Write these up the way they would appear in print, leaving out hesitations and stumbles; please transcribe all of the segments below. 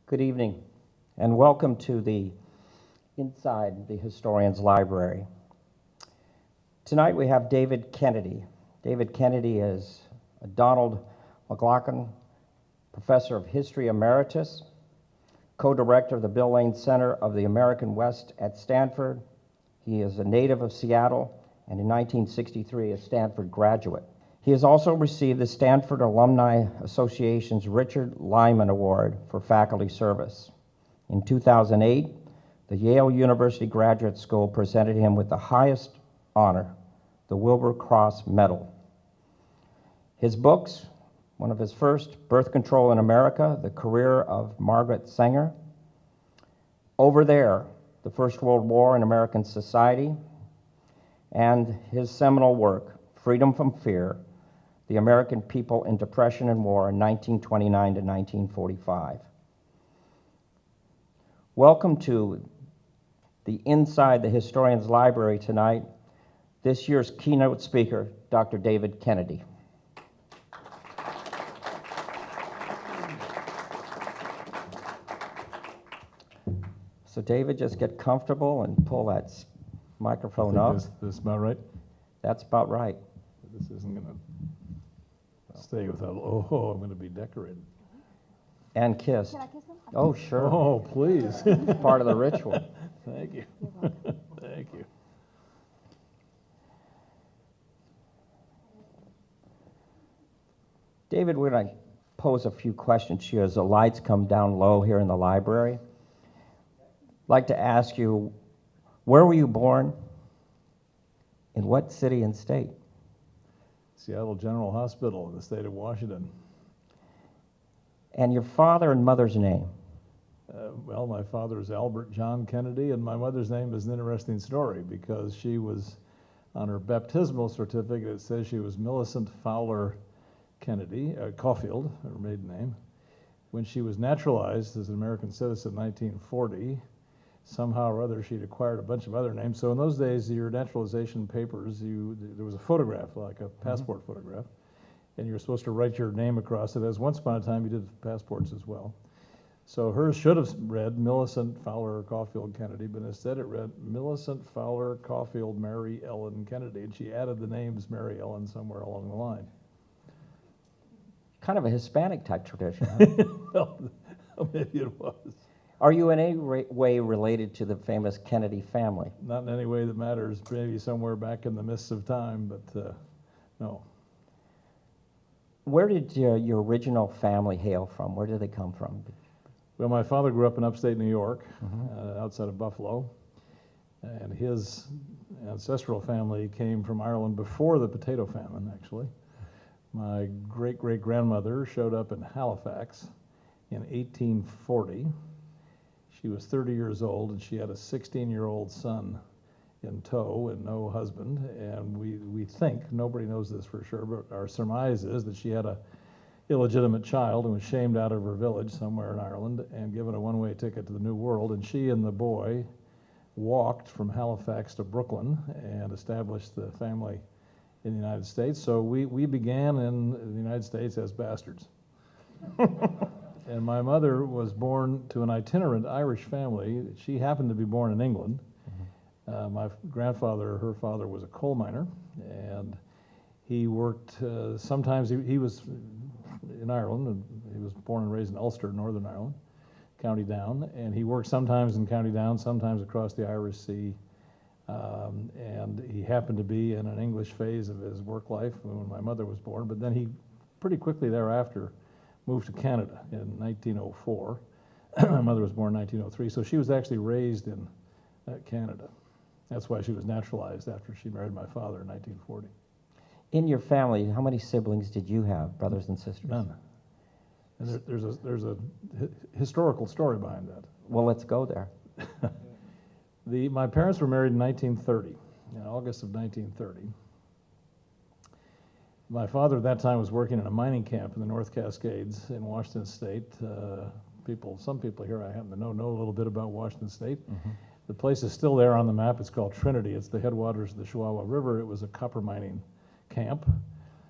Good evening, and welcome to the Inside the Historian's Library. Tonight we have David Kennedy. David Kennedy is a Donald McLaughlin Professor of History Emeritus, co-director of the Bill Lane Center of the American West at Stanford. He is a native of Seattle, and in 1963 a Stanford graduate. He has also received the Stanford Alumni Association's Richard Lyman Award for faculty service. In 2008, the Yale University Graduate School presented him with the highest honor, the Wilbur Cross Medal. His books, one of his first, Birth Control in America, The Career of Margaret Sanger, Over There, The First World War in American Society, and his seminal work, Freedom from Fear, The American People in Depression and War in 1929 to 1945. Welcome to the Inside the Historian's Library tonight, this year's keynote speaker, Dr. David Kennedy. So David, just get comfortable and pull that microphone up. This about right? That's about right. This isn't going to stay without, I'm going to be decorated. And kissed. Can I kiss him? Oh, sure. Oh, please. It's part of the ritual. Thank you. Thank you. David, we're going to pose a few questions to you as the lights come down low here in the library. I'd like to ask you, where were you born? In what city and state? Seattle General Hospital in the state of Washington. And your father and mother's name? Well, my father is Albert John Kennedy, and my mother's name is an interesting story because she was, on her baptismal certificate, it says she was Millicent Fowler Kennedy, Caulfield, her maiden name. When she was naturalized as an American citizen in 1940, somehow or other she'd acquired a bunch of other names. So in those days, your naturalization papers, there was a photograph, like a passport photograph, and you were supposed to write your name across it, as once upon a time you did with passports as well. So hers should have read Millicent Fowler Caulfield Kennedy, but instead it read Millicent Fowler Caulfield Mary Ellen Kennedy, and she added the names Mary Ellen somewhere along the line. Kind of a Hispanic type tradition, huh? Well, maybe it was. Are you in any way related to the famous Kennedy family? Not in any way that matters, maybe somewhere back in the mists of time, but no. Where did your original family hail from? Where did they come from? Well, my father grew up in upstate New York, outside of Buffalo, and his ancestral family came from Ireland before the potato famine, actually. My great-great-grandmother showed up in Halifax in 1840. She was 30 years old, and she had a 16-year-old son in tow and no husband, and we think, nobody knows this for sure, but our surmise is that she had a illegitimate child and was shamed out of her village somewhere in Ireland and given a one-way ticket to the New World, and she and the boy walked from Halifax to Brooklyn and established the family in the United States. So we began in the United States as bastards. And my mother was born to an itinerant Irish family. She happened to be born in England. My grandfather, her father, was a coal miner, and he worked, sometimes he was in Ireland, and he was born and raised in Ulster, Northern Ireland, County Down, and he worked sometimes in County Down, sometimes across the Irish Sea, and he happened to be in an English phase of his work life when my mother was born, but then he pretty quickly thereafter moved to Canada in 1904. My mother was born in 1903, so she was actually raised in Canada. That's why she was naturalized after she married my father in 1940. In your family, how many siblings did you have, brothers and sisters? None. And there's a historical story behind that. Well, let's go there. My parents were married in 1930, in August of 1930. My father at that time was working in a mining camp in the North Cascades in Washington State. Some people here I happen to know a little bit about Washington State. The place is still there on the map. It's called Trinity. It's the headwaters of the Chihuahua River. It was a copper mining camp.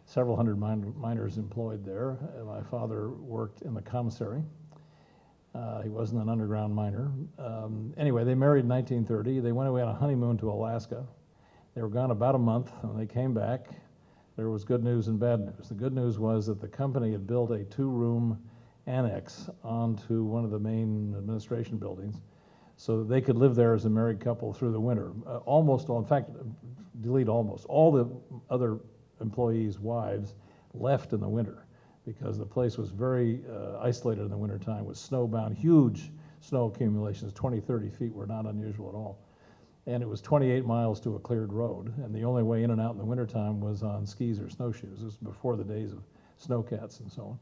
Several hundred miners employed there. My father worked in the commissary. He wasn't an underground miner. Anyway, they married in 1930. They went away on a honeymoon to Alaska. They were gone about a month. When they came back, there was good news and bad news. The good news was that the company had built a 2-room annex onto one of the main administration buildings so that they could live there as a married couple through the winter. Almost all, in fact, delete almost, all the other employees' wives left in the winter because the place was very isolated in the wintertime with snowbound, huge snow accumulations, 20, 30 feet were not unusual at all. And it was 28 miles to a cleared road, and the only way in and out in the wintertime was on skis or snowshoes. This was before the days of snowcats and so on.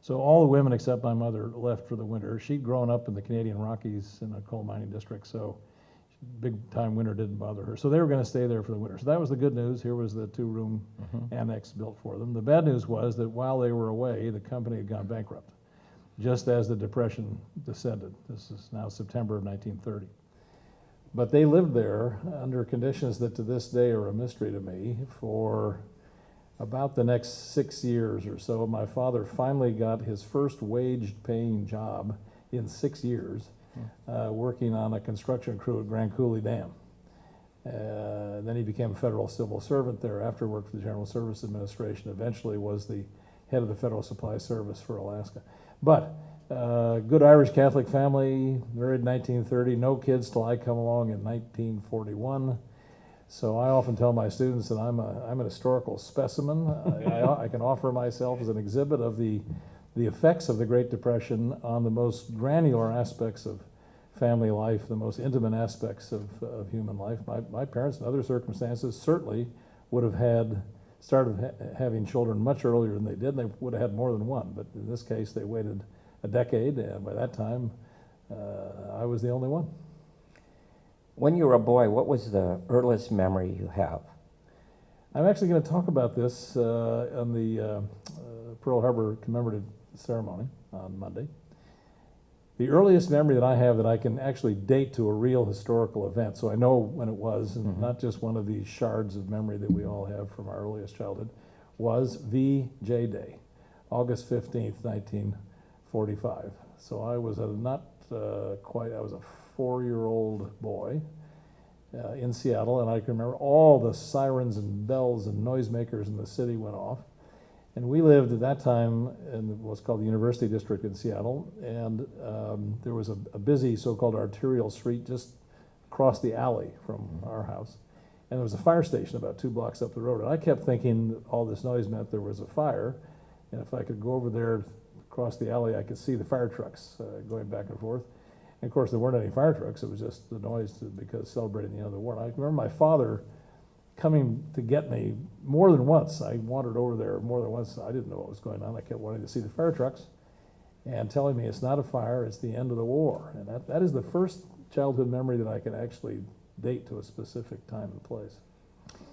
So all the women except my mother left for the winter. She'd grown up in the Canadian Rockies in a coal mining district, so big time winter didn't bother her. So they were going to stay there for the winter. So that was the good news. Here was the 2-room annex built for them. The bad news was that while they were away, the company had gone bankrupt, just as the Depression descended. This is now September of 1930. But they lived there under conditions that to this day are a mystery to me for about the next 6 years or so. My father finally got his first wage-paying job in 6 years, working on a construction crew at Grand Coulee Dam. Then he became a federal civil servant thereafter, worked for the General Service Administration, eventually was the head of the Federal Supply Service for Alaska. But good Irish Catholic family, married in 1930, no kids till I come along in 1941. So I often tell my students that I'm an historical specimen. I can offer myself as an exhibit of the effects of the Great Depression on the most granular aspects of family life, the most intimate aspects of human life. My parents, in other circumstances, certainly would have started having children much earlier than they did, and they would have had more than one. But in this case, they waited a decade, and by that time, I was the only one. When you were a boy, what was the earliest memory you have? I'm actually going to talk about this on the Pearl Harbor commemorative ceremony on Monday. The earliest memory that I have that I can actually date to a real historical event, so I know when it was, and not just one of these shards of memory that we all have from our earliest childhood, was VJ Day, August 15th, 1945. So I was I was a 4-year-old boy in Seattle, and I can remember all the sirens and bells and noisemakers in the city went off. And we lived at that time in what's called the University District in Seattle, and there was a busy so-called arterial street just across the alley from our house. And there was a fire station about 2 blocks up the road. And I kept thinking all this noise meant there was a fire, and if I could go over there across the alley, I could see the fire trucks going back and forth. And of course, there weren't any fire trucks. It was just the noise because celebrating the end of the war. And I remember my father coming to get me more than once. I wandered over there more than once. I didn't know what was going on. I kept wanting to see the fire trucks and telling me it's not a fire, it's the end of the war. And that is the first childhood memory that I can actually date to a specific time and place.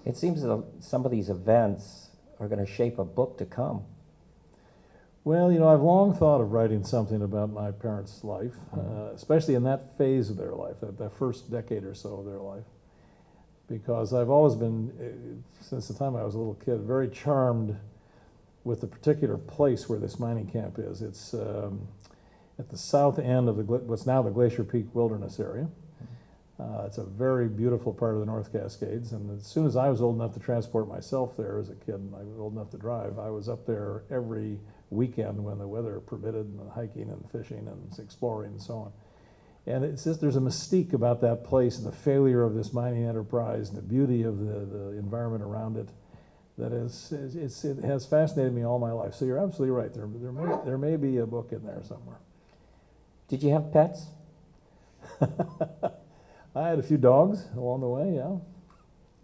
It seems that some of these events are going to shape a book to come. Well, I've long thought of writing something about my parents' life, especially in that phase of their life, that first decade or so of their life, because I've always been, since the time I was a little kid, very charmed with the particular place where this mining camp is. It's at the south end of what's now the Glacier Peak Wilderness area. It's a very beautiful part of the North Cascades, and as soon as I was old enough to transport myself there as a kid, and I was old enough to drive, I was up there every weekend when the weather permitted, and hiking and fishing and exploring and so on. And it's just, there's a mystique about that place and the failure of this mining enterprise and the beauty of the environment around it that it has fascinated me all my life. So you're absolutely right. There may be a book in there somewhere. Did you have pets? I had a few dogs along the way, yeah.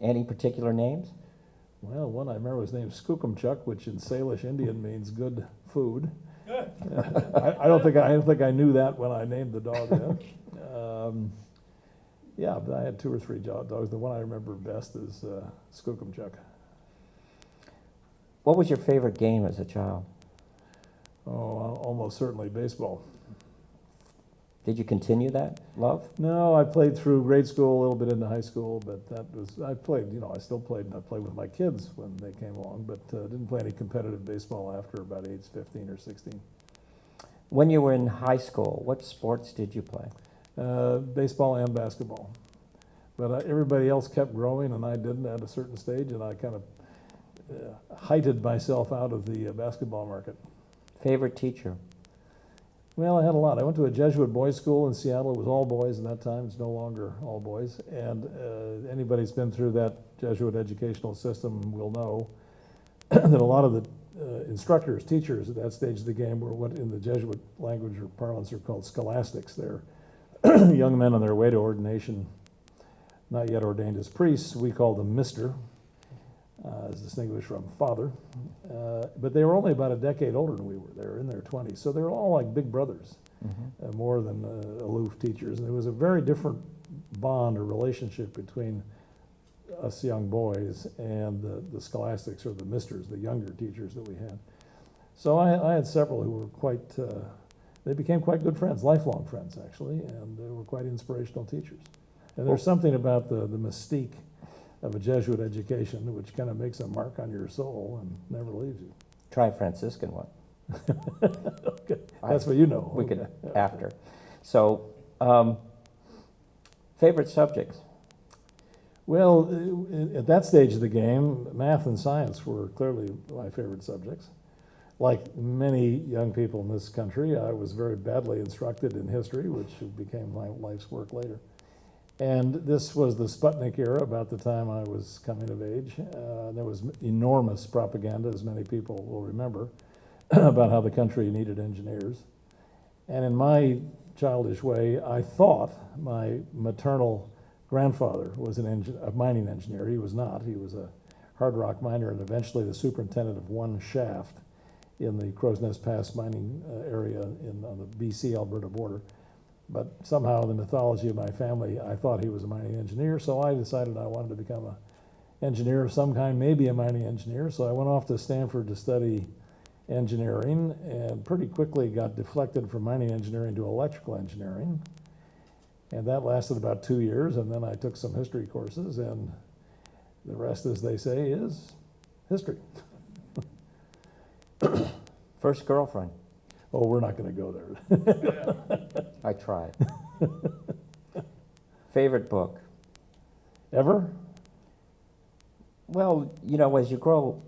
Any particular names? Well, one I remember was named Skookumchuck, which in Salish Indian means good food. I don't think I knew that when I named the dog that. Yeah, but I had 2 or 3 dogs. The one I remember best is Skookumchuck. What was your favorite game as a child? Oh, almost certainly baseball. Did you continue that love? No, I played through grade school, a little bit into high school, but I played, I still played, and I played with my kids when they came along, but didn't play any competitive baseball after about age 15 or 16. When you were in high school, what sports did you play? Baseball and basketball. But everybody else kept growing, and I didn't at a certain stage, and I kind of heighted myself out of the basketball market. Favorite teacher? Well, I had a lot. I went to a Jesuit boys' school in Seattle. It was all boys at that time. It's no longer all boys. And anybody who's been through that Jesuit educational system will know that a lot of the instructors, teachers at that stage of the game were what in the Jesuit language or parlance are called scholastics. They're young men on their way to ordination, not yet ordained as priests. We called them Mister, as distinguished from father. But they were only about a decade older than we were. They were in their 20s. So they were all like big brothers, more than aloof teachers. And it was a very different bond or relationship between us young boys and the scholastics or the misters, the younger teachers that we had. So I had several who were quite, they became quite good friends, lifelong friends actually, and they were quite inspirational teachers. And there's something about the mystique of a Jesuit education which kind of makes a mark on your soul and never leaves you. Try Franciscan one. Okay, that's what you know. We could after. So, favorite subjects? Well, at that stage of the game, math and science were clearly my favorite subjects. Like many young people in this country, I was very badly instructed in history, which became my life's work later. And this was the Sputnik era, about the time I was coming of age. There was enormous propaganda, as many people will remember, about how the country needed engineers. And in my childish way, I thought my maternal grandfather was a mining engineer. He was not. He was a hard rock miner and eventually the superintendent of one shaft in the Crow's Nest Pass mining area on the BC-Alberta border. But somehow in the mythology of my family, I thought he was a mining engineer, so I decided I wanted to become an engineer of some kind, maybe a mining engineer. So I went off to Stanford to study engineering and pretty quickly got deflected from mining engineering to electrical engineering. And that lasted about 2 years, and then I took some history courses, and the rest, as they say, is history. First girlfriend? Oh, we're not going to go there. I tried. Favorite book? Ever? Well, you know, as you grow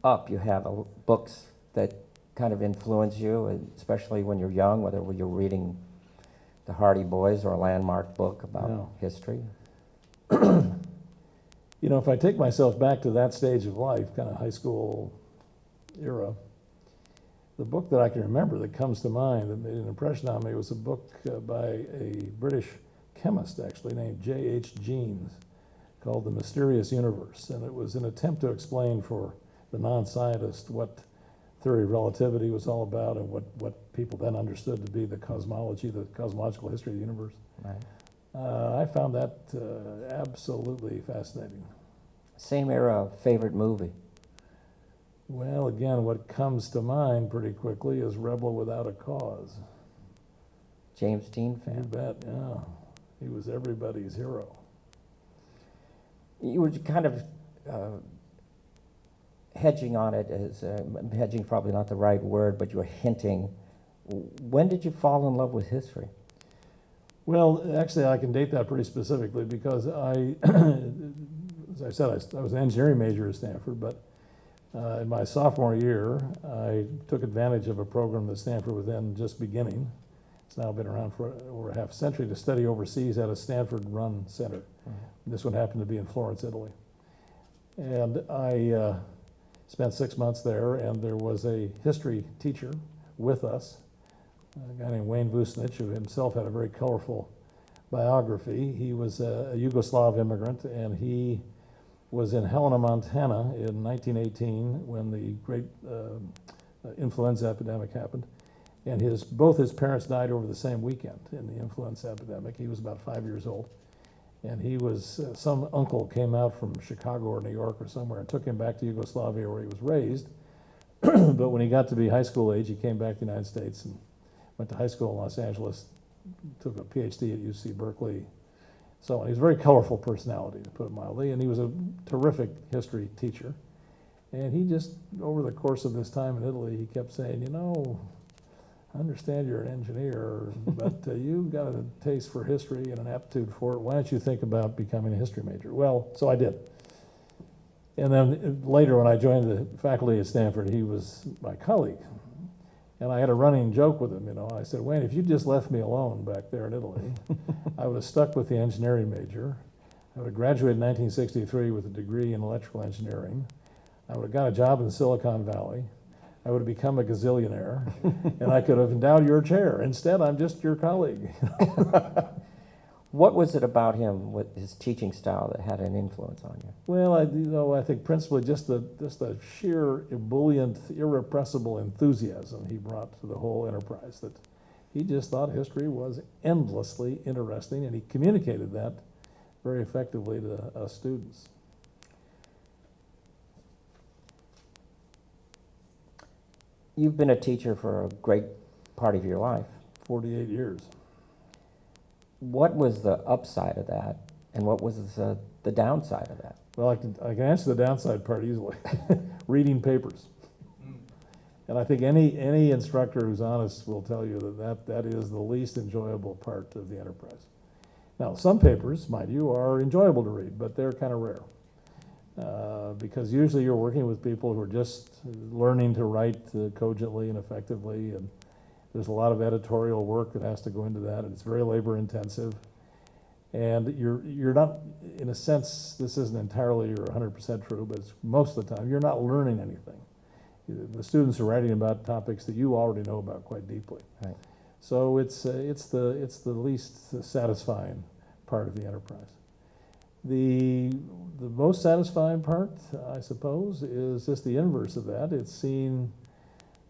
up, you have books that kind of influence you, especially when you're young, whether you're reading the Hardy Boys or a landmark book about history. You know, if I take myself back to that stage of life, kind of high school era, the book that I can remember that comes to mind that made an impression on me was a book by a British chemist, actually, named J.H. Jeans, called The Mysterious Universe. And it was an attempt to explain for the non-scientist what theory of relativity was all about and what people then understood to be the cosmology, the cosmological history of the universe. Right. I found that absolutely fascinating. Same era, favorite movie? Well, again, what comes to mind pretty quickly is Rebel Without a Cause. James Dean fan? You bet, yeah. He was everybody's hero. You were kind of hedging on it as, hedging probably not the right word, but you were hinting. When did you fall in love with history? Well, actually, I can date that pretty specifically because as I said, I was an engineering major at Stanford, but in my sophomore year, I took advantage of a program that Stanford was then just beginning. It's now been around for over a half century to study overseas at a Stanford-run center. Mm-hmm. This one happened to be in Florence, Italy. And I spent 6 months there, and there was a history teacher with us, a guy named Wayne Vucinic, who himself had a very colorful biography. He was a Yugoslav immigrant, and he was in Helena, Montana in 1918 when the great influenza epidemic happened. And both his parents died over the same weekend in the influenza epidemic. He was about 5 years old. And he was, some uncle came out from Chicago or New York or somewhere and took him back to Yugoslavia where he was raised. But when he got to be high school age, he came back to the United States and went to high school in Los Angeles, took a PhD at UC Berkeley. So he's a very colorful personality, to put it mildly, and he was a terrific history teacher. And he just, over the course of this time in Italy, he kept saying, you know, I understand you're an engineer, but you've got a taste for history and an aptitude for it. Why don't you think about becoming a history major? Well, so I did. And then later when I joined the faculty at Stanford, he was my colleague. And I had a running joke with him, I said, Wayne, if you just left me alone back there in Italy, I would have stuck with the engineering major. I would have graduated in 1963 with a degree in electrical engineering. I would have got a job in Silicon Valley. I would have become a gazillionaire, and I could have endowed your chair. Instead, I'm just your colleague. What was it about him, with his teaching style, that had an influence on you? Well, I think principally just the sheer ebullient, irrepressible enthusiasm he brought to the whole enterprise. That he just thought history was endlessly interesting, and he communicated that very effectively to us students. You've been a teacher for a great part of your life. 48 years. What was the upside of that, and what was the downside of that? Well, I can answer the downside part easily. Reading papers. And I think any instructor who's honest will tell you that is the least enjoyable part of the enterprise. Now, some papers, mind you, are enjoyable to read, but they're kind of rare. Because usually you're working with people who are just learning to write cogently and effectively, and there's a lot of editorial work that has to go into that, and it's very labor intensive. And you're not, in a sense, this isn't entirely or 100% true, but it's most of the time, you're not learning anything. The students are writing about topics that you already know about quite deeply. Right. So it's the least satisfying part of the enterprise. The most satisfying part, I suppose, is just the inverse of that. It's seeing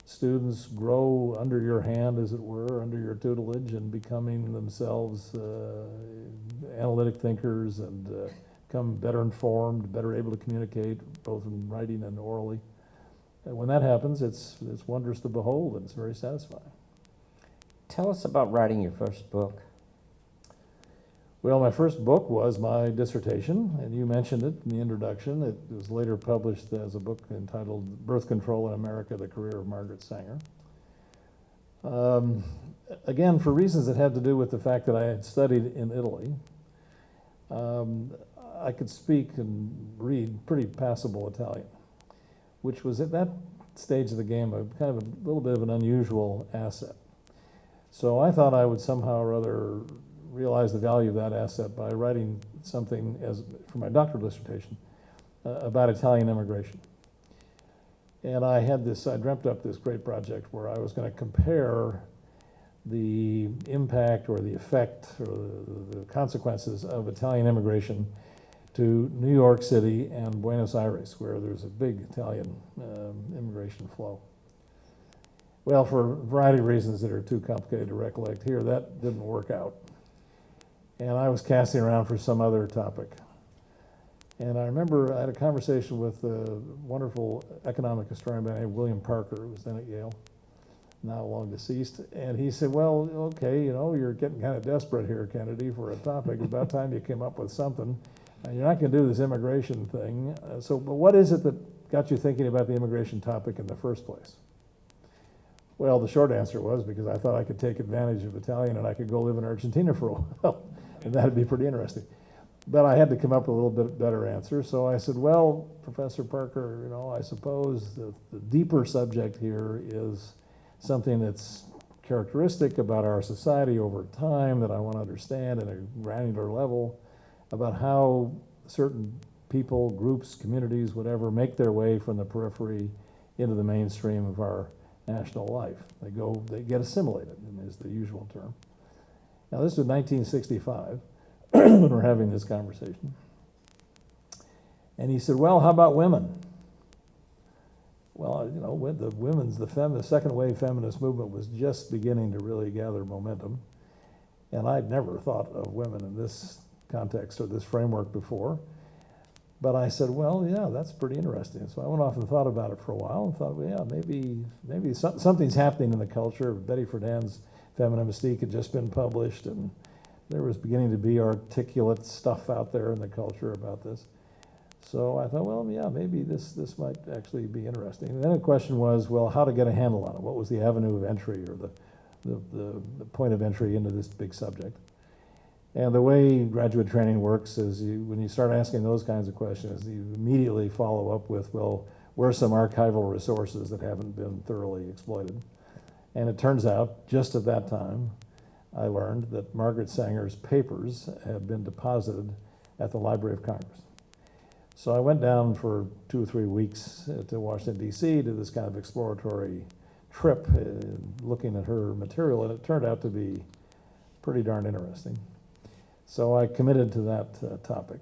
students grow under your hand, as it were, under your tutelage, and becoming themselves analytic thinkers and become better informed, better able to communicate, both in writing and orally. And when that happens, it's wondrous to behold, and it's very satisfying. Tell us about writing your first book. Well, my first book was my dissertation, and you mentioned it in the introduction. It was later published as a book entitled Birth Control in America, The Career of Margaret Sanger. Again, for reasons that had to do with the fact that I had studied in Italy, I could speak and read pretty passable Italian, which was at that stage of the game a kind of a little bit of an unusual asset. So I thought I would somehow or other realize the value of that asset by writing something for my doctoral dissertation about Italian immigration. And I dreamt up this great project where I was going to compare the impact or the effect or the consequences of Italian immigration to New York City and Buenos Aires, where there's a big Italian immigration flow. Well, for a variety of reasons that are too complicated to recollect here, that didn't work out. And I was casting around for some other topic. And I remember I had a conversation with a wonderful economic historian by the name of William Parker, who was then at Yale, now long deceased. And he said, well, okay, you're getting kind of desperate here, Kennedy, for a topic. It's about time you came up with something. And you're not going to do this immigration thing. But what is it that got you thinking about the immigration topic in the first place? Well, the short answer was because I thought I could take advantage of Italian and I could go live in Argentina for a while. And that'd be pretty interesting. But I had to come up with a little bit better answer. So I said, well, Professor Parker, I suppose the deeper subject here is something that's characteristic about our society over time that I want to understand at a granular level, about how certain people, groups, communities, whatever, make their way from the periphery into the mainstream of our national life. They get assimilated, is the usual term. Now, this was 1965 when we're having this conversation. And he said, well, how about women? Well, the second wave feminist movement was just beginning to really gather momentum. And I'd never thought of women in this context or this framework before. But I said, well, yeah, that's pretty interesting. So I went off and thought about it for a while and thought, well, yeah, maybe something's happening in the culture. Betty Friedan's Feminine Mystique had just been published, and there was beginning to be articulate stuff out there in the culture about this. So I thought, well, yeah, maybe this might actually be interesting. And then the question was, well, how to get a handle on it? What was the avenue of entry or the point of entry into this big subject. And the way graduate training works is when you start asking those kinds of questions, you immediately follow up with, well, where are some archival resources that haven't been thoroughly exploited? And it turns out, just at that time, I learned that Margaret Sanger's papers had been deposited at the Library of Congress. So I went down for 2 or 3 weeks to Washington, D.C., to this kind of exploratory trip, looking at her material, and it turned out to be pretty darn interesting. So I committed to that topic.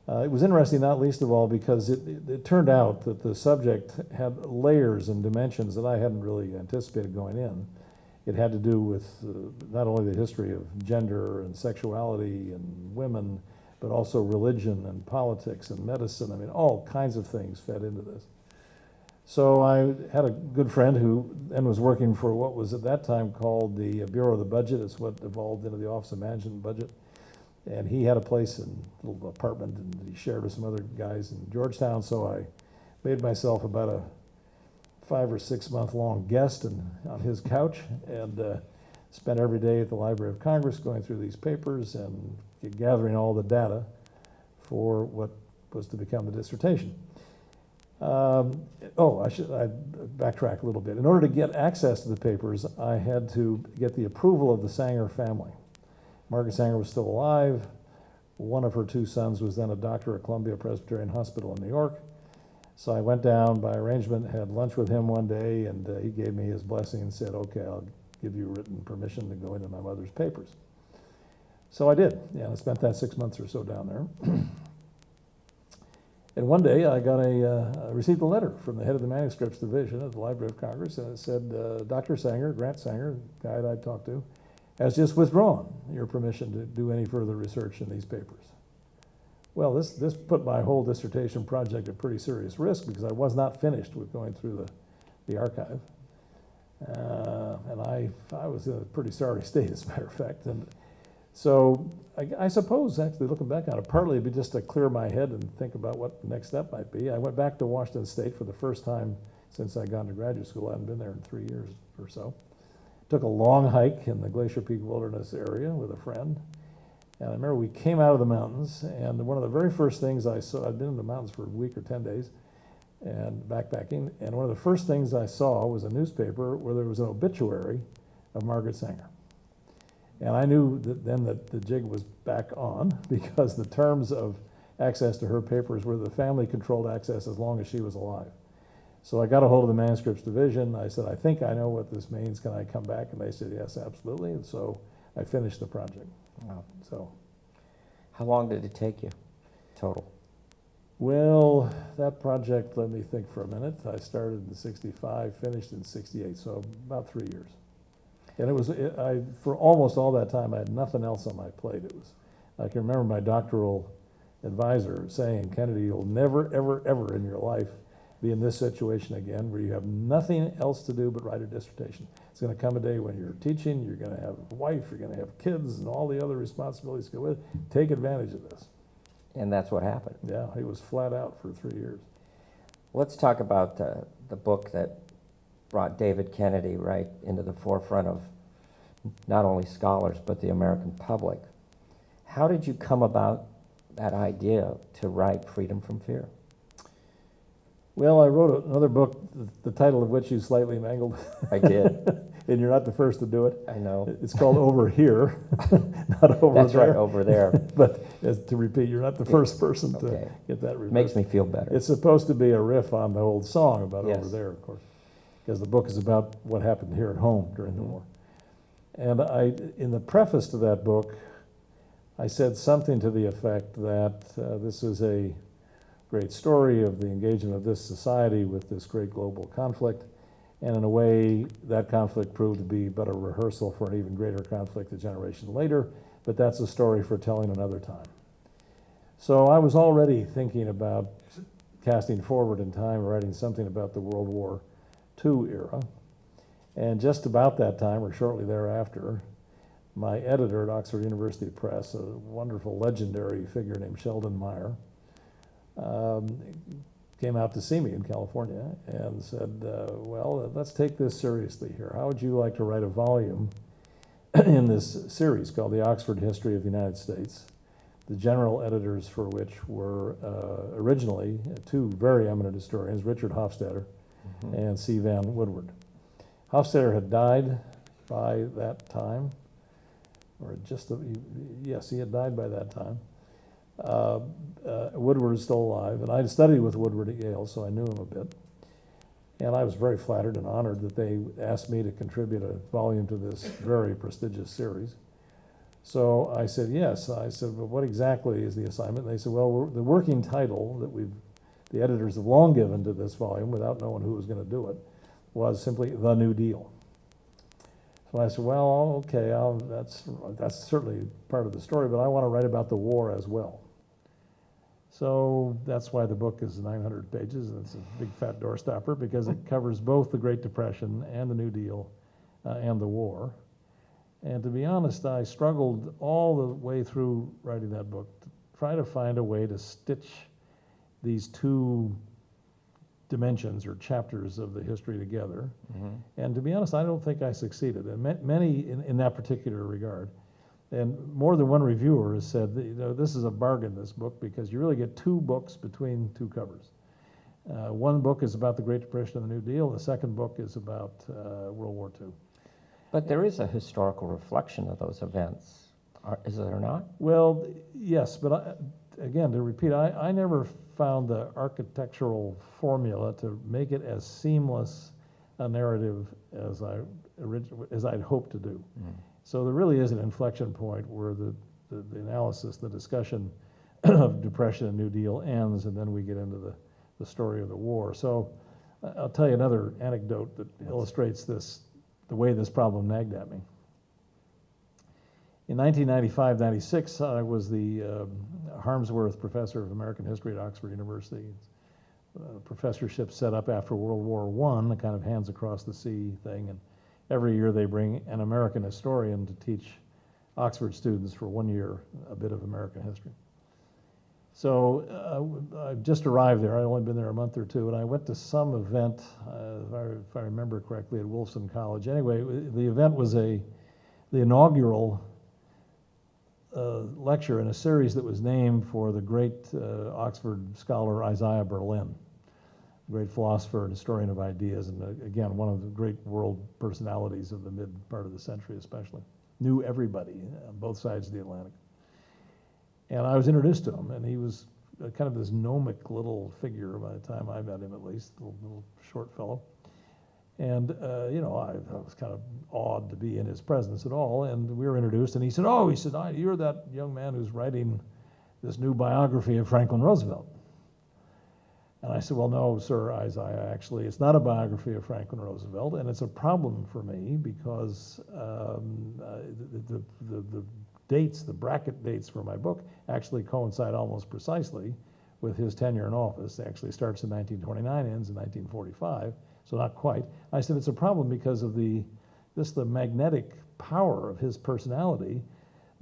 It was interesting, not least of all, because it turned out that the subject had layers and dimensions that I hadn't really anticipated going in. It had to do with not only the history of gender and sexuality and women, but also religion and politics and medicine. I mean, all kinds of things fed into this. So I had a good friend who then was working for what was at that time called the Bureau of the Budget. It's what evolved into the Office of Management and Budget. And he had a place in a little apartment, and he shared with some other guys in Georgetown. So I made myself about a 5 or 6 month long guest on his couch, and spent every day at the Library of Congress going through these papers and gathering all the data for what was to become the dissertation. I backtrack a little bit. In order to get access to the papers, I had to get the approval of the Sanger family. Margaret Sanger was still alive. One of her 2 sons was then a doctor at Columbia Presbyterian Hospital in New York. So I went down by arrangement, had lunch with him one day, and he gave me his blessing and said, okay, I'll give you written permission to go into my mother's papers. So I did, and I spent that 6 months or so down there. And one day I received a letter from the head of the manuscripts division at the Library of Congress, and it said, Dr. Sanger, Grant Sanger, the guy that I talked to, has just withdrawn your permission to do any further research in these papers. Well, this put my whole dissertation project at pretty serious risk, because I was not finished with going through the archive. And I was in a pretty sorry state, as a matter of fact. And so I suppose, actually, looking back on it, partly it'd be just to clear my head and think about what the next step might be. I went back to Washington State for the first time since I'd gone to graduate school. I hadn't been there in 3 years or so. Took a long hike in the Glacier Peak Wilderness area with a friend. And I remember we came out of the mountains, and one of the very first things I saw, I'd been in the mountains for a week or 10 days, and backpacking, and one of the first things I saw was a newspaper where there was an obituary of Margaret Sanger. And I knew then that the jig was back on, because the terms of access to her papers were the family controlled access as long as she was alive. So I got a hold of the manuscripts division. I said, I think I know what this means. Can I come back? And they said, yes, absolutely. And so I finished the project. Wow. So, How long did it take you total? well, that project, let me think for a minute. I started in 65, finished in 68, so about 3 years. And for almost all that time, I had nothing else on my plate. I can remember my doctoral advisor saying, Kennedy, you'll never, ever, ever in your life be in this situation again where you have nothing else to do but write a dissertation. It's going to come a day when you're teaching, you're going to have a wife, you're going to have kids, and all the other responsibilities go with it. Take advantage of this. And that's what happened. Yeah, he was flat out for 3 years. Let's talk about the book that brought David Kennedy right into the forefront of not only scholars, but the American public. How did you come about that idea to write Freedom from Fear? Well, I wrote another book, the title of which you slightly mangled. I did. And you're not the first to do it. I know. It's called Over Here, not Over That's There. right, Over There. But to repeat, you're not the first person to Okay. get that reversed. Makes me feel better. It's supposed to be a riff on the old song about Yes. Over There, of course, because the book is about what happened here at home during the war. And in the preface to that book, I said something to the effect that this is a great story of the engagement of this society with this great global conflict, and in a way, that conflict proved to be but a rehearsal for an even greater conflict a generation later, but that's a story for telling another time. So I was already thinking about casting forward in time, writing something about the World War II era, and just about that time, or shortly thereafter, my editor at Oxford University Press, a wonderful legendary figure named Sheldon Meyer, came out to see me in California and said, well, let's take this seriously here. How would you like to write a volume in this series called The Oxford History of the United States, the general editors for which were originally two very eminent historians, Richard Hofstadter and C. Van Woodward. Hofstadter had died by that time, or yes, he had died by that time. Woodward was still alive, and I had studied with Woodward at Yale, so I knew him a bit. And I was very flattered and honored that they asked me to contribute a volume to this very prestigious series. So I said, yes. I said, but what exactly is the assignment? And they said, well, the working title that the editors have long given to this volume, without knowing who was going to do it, was simply The New Deal. So I said, well, okay, that's certainly part of the story, but I want to write about the war as well. So that's why the book is 900 pages, and it's a big fat doorstopper, because it covers both the Great Depression and the New Deal and the war. And to be honest, I struggled all the way through writing that book to try to find a way to stitch these two dimensions or chapters of the history together. And to be honest, I don't think I succeeded, and many in that particular regard. And more than one reviewer has said that, this is a bargain, this book, because you really get two books between two covers. One book is about the Great Depression and the New Deal, and the second book is about World War II. But there is a historical reflection of those events, is there not? Well, yes, but again, to repeat, I never found the architectural formula to make it as seamless a narrative as I'd hoped to do. So there really is an inflection point where the analysis, the discussion of Depression and New Deal ends, and then we get into the story of the war. So I'll tell you another anecdote that illustrates the way this problem nagged at me. In 1995-96, I was the Harmsworth Professor of American History at Oxford University. Professorship set up after World War I, a kind of hands across the sea thing, and every year they bring an American historian to teach Oxford students for 1 year a bit of American history. So I just arrived there. I'd only been there a month or two, and I went to some event, if I remember correctly, at Wolfson College. Anyway, the event was the inaugural lecture in a series that was named for the great Oxford scholar Isaiah Berlin, great philosopher and historian of ideas, and again, one of the great world personalities of the mid part of the century especially. Knew everybody on both sides of the Atlantic. And I was introduced to him, and he was kind of this gnomic little figure by the time I met him, at least, a little short fellow. And, I was kind of awed to be in his presence at all, and we were introduced, and he said, you're that young man who's writing this new biography of Franklin Roosevelt. And I said, well, no, sir, Isaiah, actually, it's not a biography of Franklin Roosevelt, and it's a problem for me because the dates, the bracket dates for my book actually coincide almost precisely with his tenure in office. It actually starts in 1929, ends in 1945, so not quite. I said it's a problem because of the magnetic power of his personality.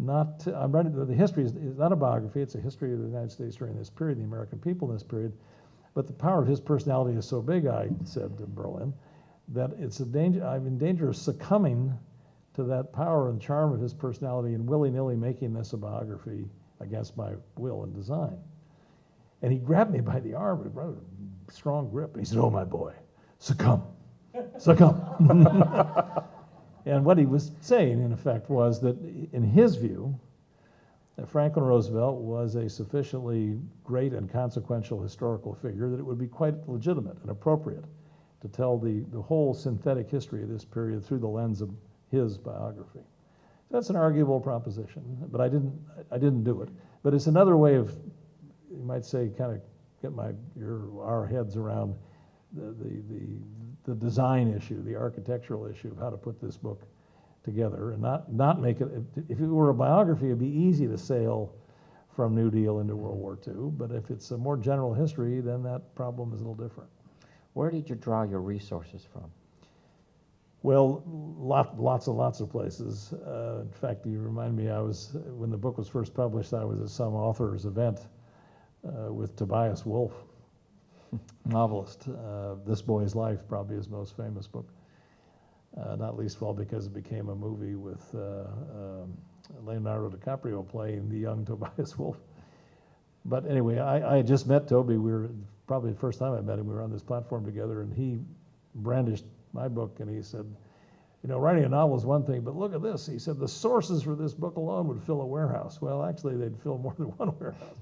I'm writing, the history is not a biography, it's a history of the United States during this period, the American people in this period, but the power of his personality is so big, I said to Berlin, that I'm in danger of succumbing to that power and charm of his personality and willy-nilly making this a biography against my will and design. And he grabbed me by the arm with a rather strong grip, and he said, oh, my boy, succumb. And what he was saying, in effect, was that in his view, that Franklin Roosevelt was a sufficiently great and consequential historical figure that it would be quite legitimate and appropriate to tell the whole synthetic history of this period through the lens of his biography. That's an arguable proposition, but I didn't do it. But it's another way of, you might say, kind of get our heads around the design issue, the architectural issue of how to put this book together and not make it. If it were a biography, it'd be easy to sail from New Deal into World War II. But if it's a more general history, then that problem is a little different. Where did you draw your resources from? Well, lots and lots of places. In fact, you remind me, when the book was first published, I was at some author's event with Tobias Wolff. novelist. This Boy's Life, probably his most famous book, not least of all because it became a movie with Leonardo DiCaprio playing the young Tobias Wolff. But anyway, I had just met Toby. We were probably the first time I met him. We were on this platform together, and he brandished my book, and he said, you know, writing a novel is one thing, but look at this. He said the sources for this book alone would fill a warehouse. Well, actually, they'd fill more than one warehouse.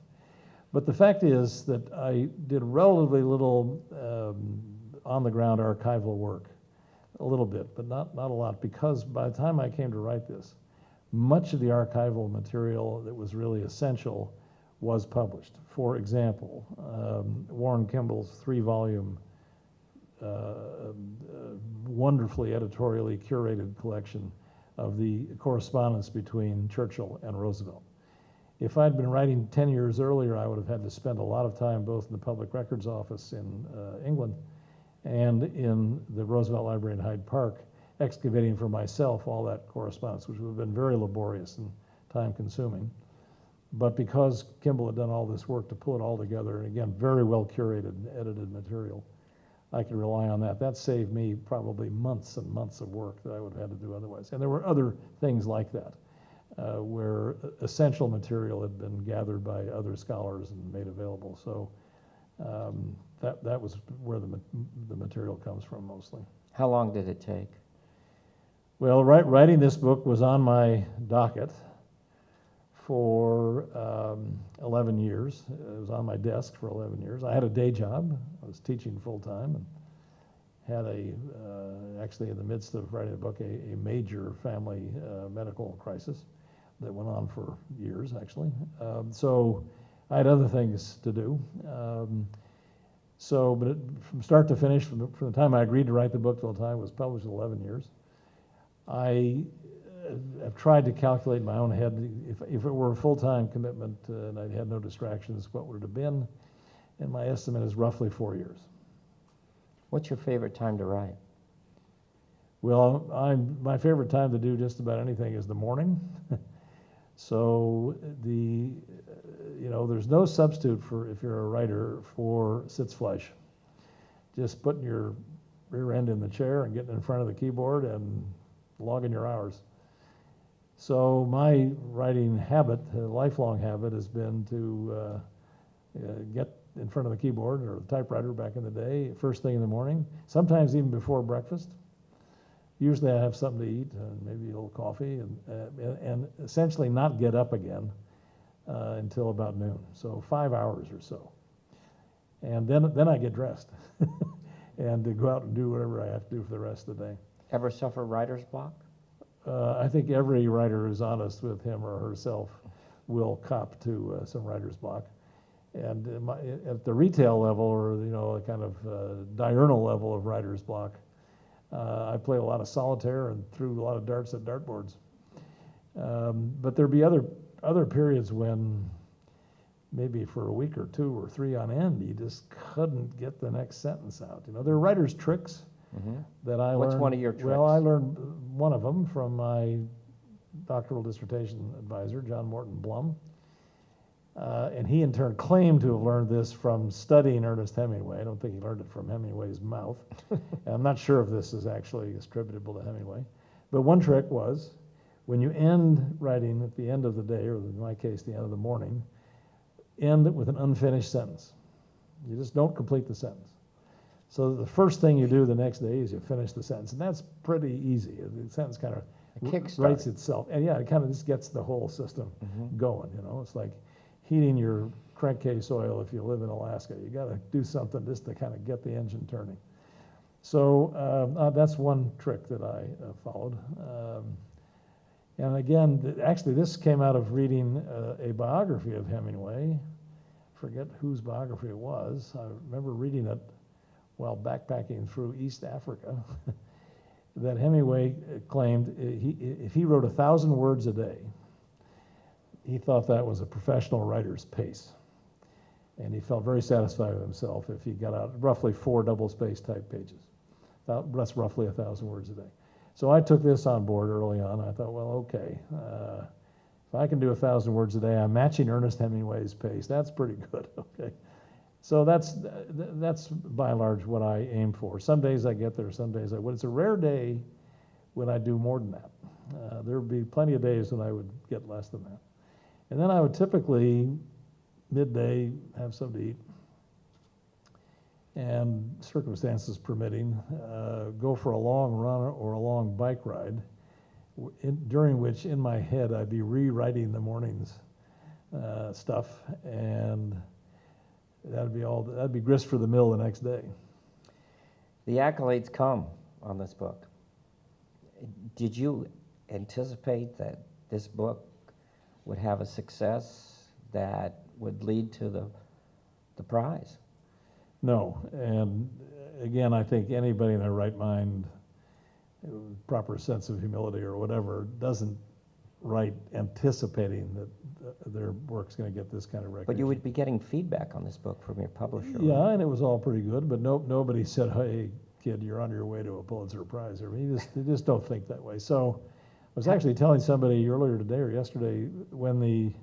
But the fact is that I did relatively little on-the-ground archival work, a little bit, but not a lot, because by the time I came to write this, much of the archival material that was really essential was published. For example, Warren Kimball's 3-volume, wonderfully editorially curated collection of the correspondence between Churchill and Roosevelt. If I'd been writing 10 years earlier, I would have had to spend a lot of time both in the Public Records Office in England and in the Roosevelt Library in Hyde Park, excavating for myself all that correspondence, which would have been very laborious and time-consuming. But because Kimball had done all this work to pull it all together, and again, very well curated and edited material, I could rely on that. That saved me probably months and months of work that I would have had to do otherwise. And there were other things like that, where essential material had been gathered by other scholars and made available. So that was where the material comes from mostly. How long did it take? Well, writing this book was on my docket for 11 years. It was on my desk for 11 years. I had a day job. I was teaching full-time and had actually in the midst of writing the book, a major family medical crisis that went on for years, actually. So I had other things to do. But from start to finish, from the time I agreed to write the book till the time it was published, 11 years. I've tried to calculate in my own head, if it were a full-time commitment and I had no distractions, what would it have been? And my estimate is roughly 4 years. What's your favorite time to write? Well, my favorite time to do just about anything is the morning. So there's no substitute for, if you're a writer, for sitzfleisch. Just putting your rear end in the chair and getting in front of the keyboard and logging your hours. So my writing habit, lifelong habit, has been to get in front of the keyboard or the typewriter back in the day, first thing in the morning, sometimes even before breakfast. Usually I have something to eat, maybe a little coffee, and essentially not get up again until about noon, so 5 hours or so. And then I get dressed and to go out and do whatever I have to do for the rest of the day. Ever suffer writer's block? I think every writer who's honest with him or herself will cop to some writer's block. And at the retail level, or a kind of diurnal level of writer's block, I play a lot of solitaire and threw a lot of darts at dartboards. But there'd be other periods when maybe for a week or 2 or 3 on end, you just couldn't get the next sentence out. There are writer's tricks. Mm-hmm. That I learned. What's one of your tricks? Well, I learned one of them from my doctoral dissertation advisor, John Morton Blum. And he in turn claimed to have learned this from studying Ernest Hemingway. I don't think he learned it from Hemingway's mouth. And I'm not sure if this is actually attributable to Hemingway. But one trick was, when you end writing at the end of the day, or in my case, the end of the morning, end it with an unfinished sentence. You just don't complete the sentence. So the first thing you do the next day is you finish the sentence, and that's pretty easy. The sentence kind of writes itself, and yeah, it kind of just gets the whole system going. It's like heating your crankcase oil if you live in Alaska. You got to do something just to kind of get the engine turning. So that's one trick that I followed. And again, actually, this came out of reading a biography of Hemingway. I forget whose biography it was. I remember reading it while backpacking through East Africa, that Hemingway claimed if he wrote 1,000 words a day, he thought that was a professional writer's pace. And he felt very satisfied with himself if he got out roughly 4 double-spaced type pages. That's roughly 1,000 words a day. So I took this on board early on. I thought, well, okay, if I can do 1,000 words a day, I'm matching Ernest Hemingway's pace. That's pretty good, okay? So that's by and large what I aim for. Some days I get there, some days I would. It's a rare day when I do more than that. There would be plenty of days when I would get less than that. And then I would typically, midday, have something to eat, and circumstances permitting, go for a long run or a long bike ride, during which in my head I'd be rewriting the morning's stuff, and that'd be grist for the mill the next day. The accolades come on this book. Did you anticipate that this book would have a success that would lead to the prize? No, and again, I think anybody in their right mind, proper sense of humility or whatever, doesn't write anticipating that their work's going to get this kind of recognition. But you would be getting feedback on this book from your publisher. Yeah, right? and it was all pretty good, but nobody said, hey, kid, you're on your way to a Pulitzer Prize. They just don't think that way. So I was actually telling somebody earlier today or yesterday, when the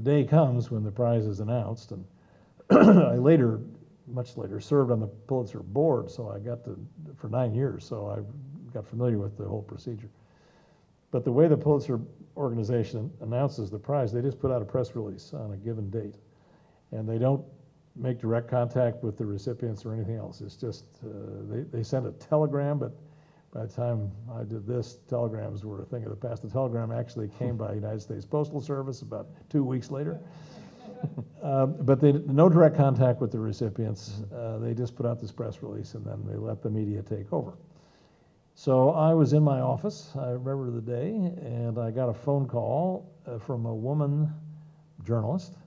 day comes when the prize is announced, and I much later, served on the Pulitzer board, so I got for 9 years, so I got familiar with the whole procedure. But the way the Pulitzer organization announces the prize, they just put out a press release on a given date. And they don't make direct contact with the recipients or anything else. It's just, they send a telegram, but by the time I did this, telegrams were a thing of the past. The telegram actually came by United States Postal Service about 2 weeks later. But no direct contact with the recipients. They just put out this press release, and then they let the media take over. So I was in my office, I remember the day, and I got a phone call from a woman journalist,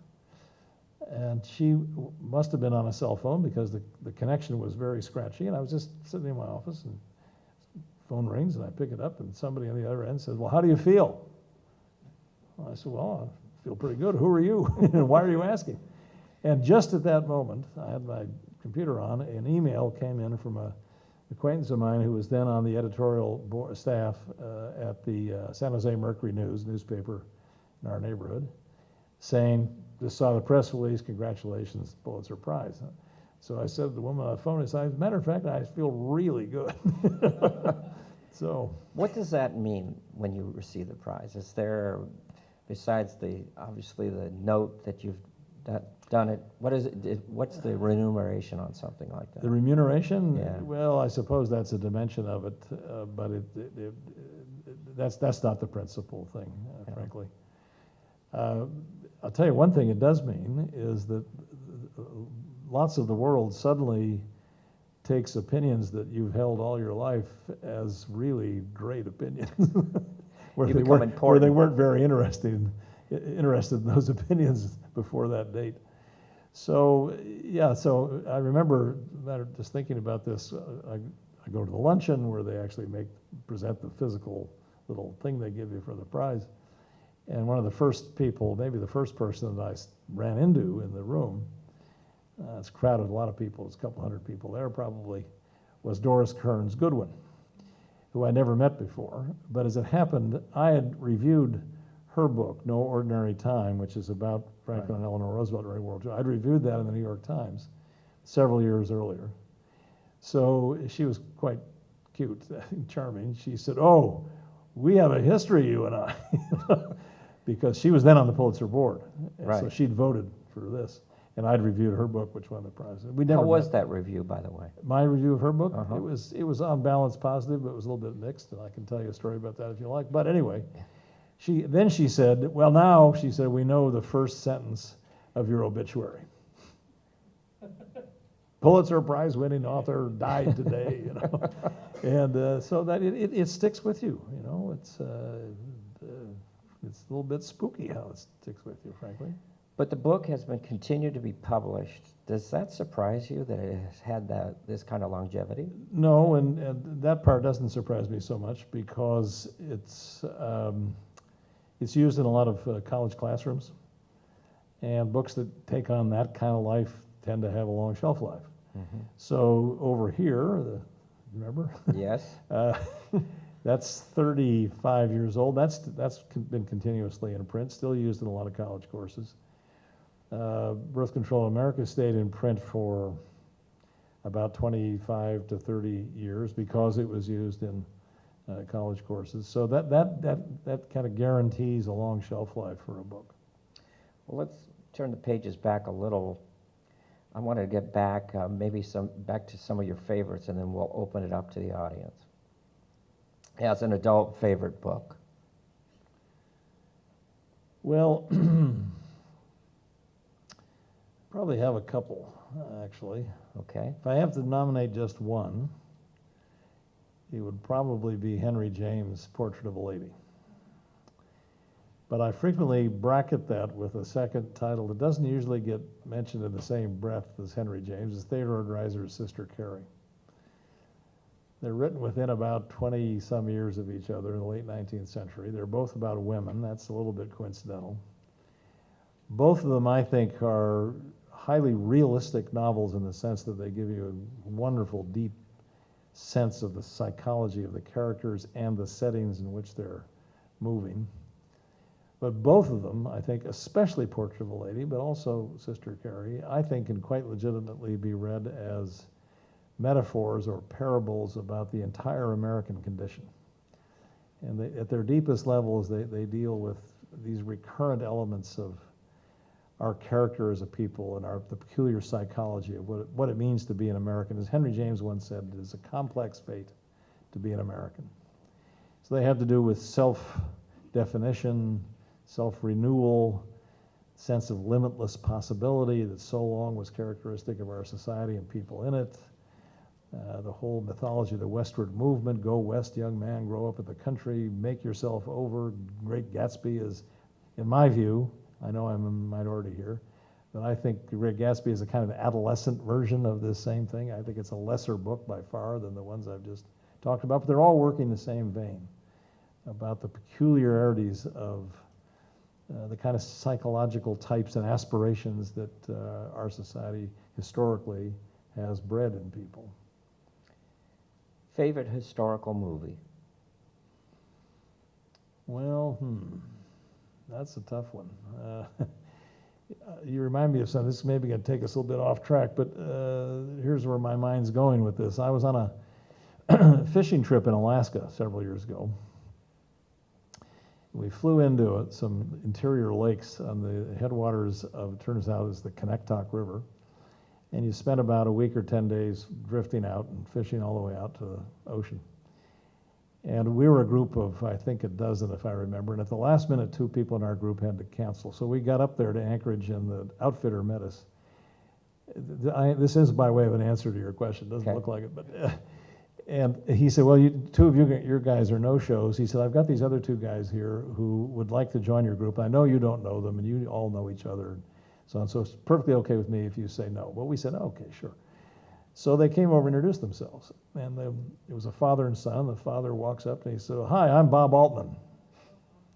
and she must have been on a cell phone because the connection was very scratchy, and I was just sitting in my office, and phone rings, and I pick it up, and somebody on the other end says, well, how do you feel? I said, well, I feel pretty good. Who are you? And why are you asking? And just at that moment, I had my computer on, an email came in from an acquaintance of mine who was then on the editorial staff at the San Jose Mercury News newspaper in our neighborhood, saying, just saw the press release, congratulations, Pulitzer Prize. So I said to the woman on the phone, as a matter of fact, I feel really good. So, what does that mean when you receive the prize? Is there, besides obviously the note that you've done it, what is it? What's the remuneration on something like that? the remuneration, Yeah. well, I suppose that's a dimension of it, but that's not the principal thing, Yeah. frankly. I'll tell you one thing it does mean is that lots of the world suddenly takes opinions that you've held all your life as really great opinions, where they weren't very interested in those opinions before that date. So yeah, so I remember just thinking about this. I go to the luncheon where they actually present the physical little thing they give you for the prize. And one of the first people, maybe the first person that I ran into in the room, it's crowded, a lot of people, it's a couple hundred people there probably, was Doris Kearns Goodwin, who I never met before. But as it happened, I had reviewed her book, No Ordinary Time, which is about Franklin and Eleanor Roosevelt during World War II. I'd reviewed that in the New York Times several years earlier. So she was quite cute, charming. She said, oh, we have a history, you and I. Because she was then on the Pulitzer board. Right. So she'd voted for this. And I'd reviewed her book, which won the prize. How was that review, by the way? My review of her book? Uh-huh. It was on balance positive, but it was a little bit mixed, and I can tell you a story about that if you like. But anyway, she said, well, now, she said, we know the first sentence of your obituary. Pulitzer Prize winning author died today, you know. And so that it sticks with you, you know. It's a little bit spooky how it sticks with you, frankly. But the book has been continued to be published. Does that surprise you that it has had this kind of longevity? No, and that part doesn't surprise me so much because it's used in a lot of college classrooms, and books that take on that kind of life tend to have a long shelf life. Mm-hmm. So over here, remember? Yes. That's 35 years old. That's been continuously in print, still used in a lot of college courses. Birth Control in America stayed in print for about 25 to 30 years because it was used in college courses. So that kind of guarantees a long shelf life for a book. Well, let's turn the pages back a little. I want to get back, back to some of your favorites, and then we'll open it up to the audience. As an adult favorite book. Well, probably have a couple, actually. Okay. If I have to nominate just one, it would probably be Henry James' Portrait of a Lady. But I frequently bracket that with a second title that doesn't usually get mentioned in the same breath as Henry James. It's Theodore Dreiser's Sister Carrie. They're written within about 20-some years of each other in the late 19th century. They're both about women. That's a little bit coincidental. Both of them, I think, are highly realistic novels in the sense that they give you a wonderful, deep sense of the psychology of the characters and the settings in which they're moving. But both of them, I think, especially Portrait of a Lady, but also Sister Carrie, I think can quite legitimately be read as metaphors or parables about the entire American condition. And at their deepest levels, they deal with these recurrent elements of our character as a people and the peculiar psychology of what it means to be an American. As Henry James once said, it is a complex fate to be an American. So they have to do with self-definition, self-renewal, sense of limitless possibility that so long was characteristic of our society and people in it. The whole mythology of the westward movement, go west, young man, grow up in the country, make yourself over. Great Gatsby is, in my view, I know I'm a minority here, but I think The Great Gatsby is a kind of adolescent version of this same thing. I think it's a lesser book by far than the ones I've just talked about, but they're all working the same vein about the peculiarities of the kind of psychological types and aspirations that our society historically has bred in people. Favorite historical movie? Well, that's a tough one. You remind me of something. This is maybe going to take us a little bit off track, but here's where my mind's going with this. I was on a fishing trip in Alaska several years ago. We flew into some interior lakes on the headwaters of, it turns out, is the Connecticut River. And you spend about a week or 10 days drifting out and fishing all the way out to the ocean. And we were a group of, I think, a dozen, if I remember. And at the last minute, 2 people in our group had to cancel. So we got up there to Anchorage, and the outfitter met us. This is by way of an answer to your question. It doesn't look like it, but... and he said, well, 2 of your guys are no-shows. He said, I've got these other 2 guys here who would like to join your group. I know you don't know them, and you all know each other. So it's perfectly okay with me if you say no. But we said, okay, sure. So they came over and introduced themselves. And it was a father and son. The father walks up and he said, hi, I'm Bob Altman.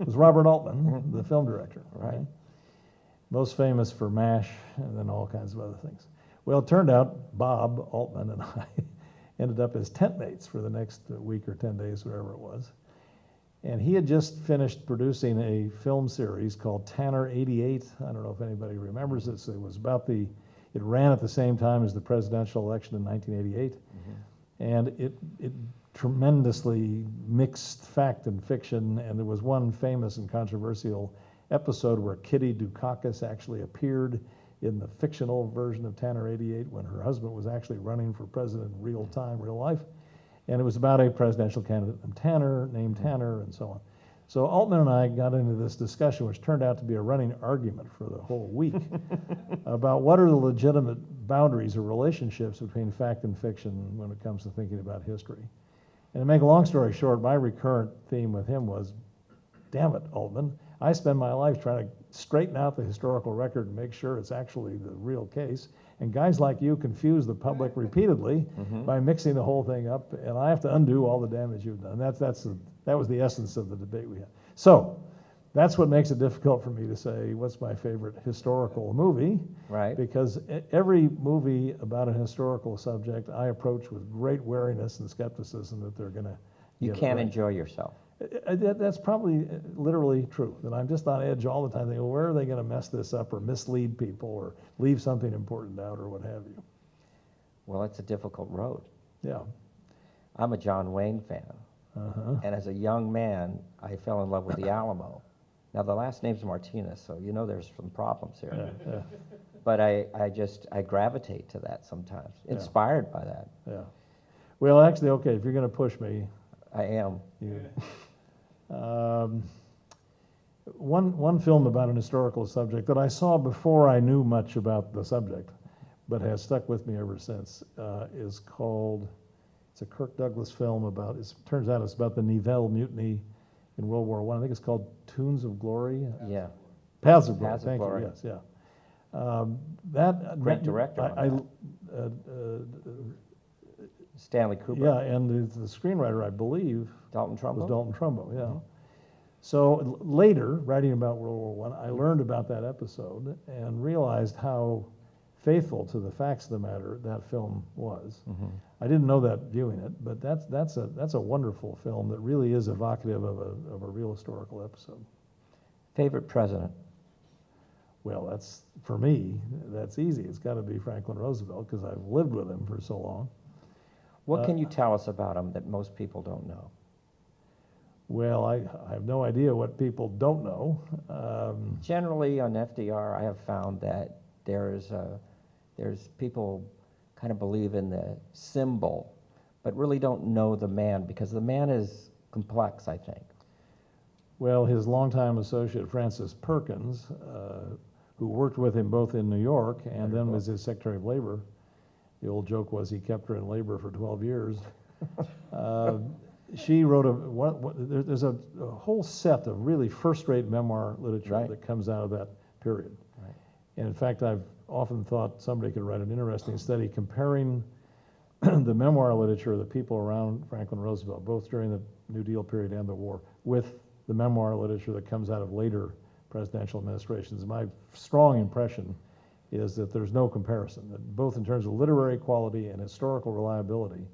It was Robert Altman, the film director. Right. Most famous for MASH and then all kinds of other things. Well, it turned out Bob Altman and I ended up as tent mates for the next week or 10 days, whatever it was. And he had just finished producing a film series called Tanner 88. I don't know if anybody remembers this. It was about it ran at the same time as the presidential election in 1988. And it tremendously mixed fact and fiction. And there was one famous and controversial episode where Kitty Dukakis actually appeared in the fictional version of Tanner 88 when her husband was actually running for president in real time, real life. And it was about a presidential candidate named Tanner, and so on. So Altman and I got into this discussion, which turned out to be a running argument for the whole week, about what are the legitimate boundaries or relationships between fact and fiction when it comes to thinking about history. And to make a long story short, my recurrent theme with him was, damn it, Altman, I spend my life trying to straighten out the historical record and make sure it's actually the real case. And guys like you confuse the public repeatedly by mixing the whole thing up, and I have to undo all the damage you've done. That was the essence of the debate we had. So that's what makes it difficult for me to say what's my favorite historical movie. Right. Because every movie about a historical subject I approach with great wariness and skepticism that they're going to You can't enjoy yourself. That's probably literally true, that I'm just on edge all the time, thinking, well, where are they going to mess this up or mislead people or leave something important out or what have you. Well, it's a difficult road. Yeah. I'm a John Wayne fan. Uh-huh. And as a young man, I fell in love with the Alamo. Now, the last name's Martinez, so you know there's some problems here. Yeah, yeah, But I gravitate to that sometimes, inspired by that. yeah. Well, actually, okay, if you're going to push me, I am. One film about an historical subject that I saw before I knew much about the subject, but has stuck with me ever since, is called, it's a Kirk Douglas film about, it turns out it's about the Nivelle Mutiny in World War I. I think it's called Tunes of Glory. Yeah. Paths of Glory, Paths of thank Glory. you, yes, yeah. Great director on that. Stanley Kubrick. Yeah, and the screenwriter, I believe, Dalton Trumbo. was Dalton Trumbo, yeah. So later, writing about World War I learned about that episode and realized how faithful to the facts of the matter that film was. Mm-hmm. I didn't know that viewing it, but that's a wonderful film that really is evocative of a real historical episode. Favorite president? Well, that's, for me, that's easy. It's got to be Franklin Roosevelt because I've lived with him for so long. What can you tell us about him that most people don't know? Well, I have no idea what people don't know. Generally, on FDR, I have found that there's people kind of believe in the symbol, but really don't know the man, because the man is complex, I think. Well, his longtime associate, Francis Perkins, who worked with him both in New York and then was his Secretary of Labor. The old joke was he kept her in labor for 12 years. She wrote there's a whole set of really first-rate memoir literature that comes out of that period. Right. And in fact, I've often thought somebody could write an interesting study comparing the memoir literature of the people around Franklin Roosevelt, both during the New Deal period and the war, with the memoir literature that comes out of later presidential administrations. My strong impression is that there's no comparison, that both in terms of literary quality and historical reliability,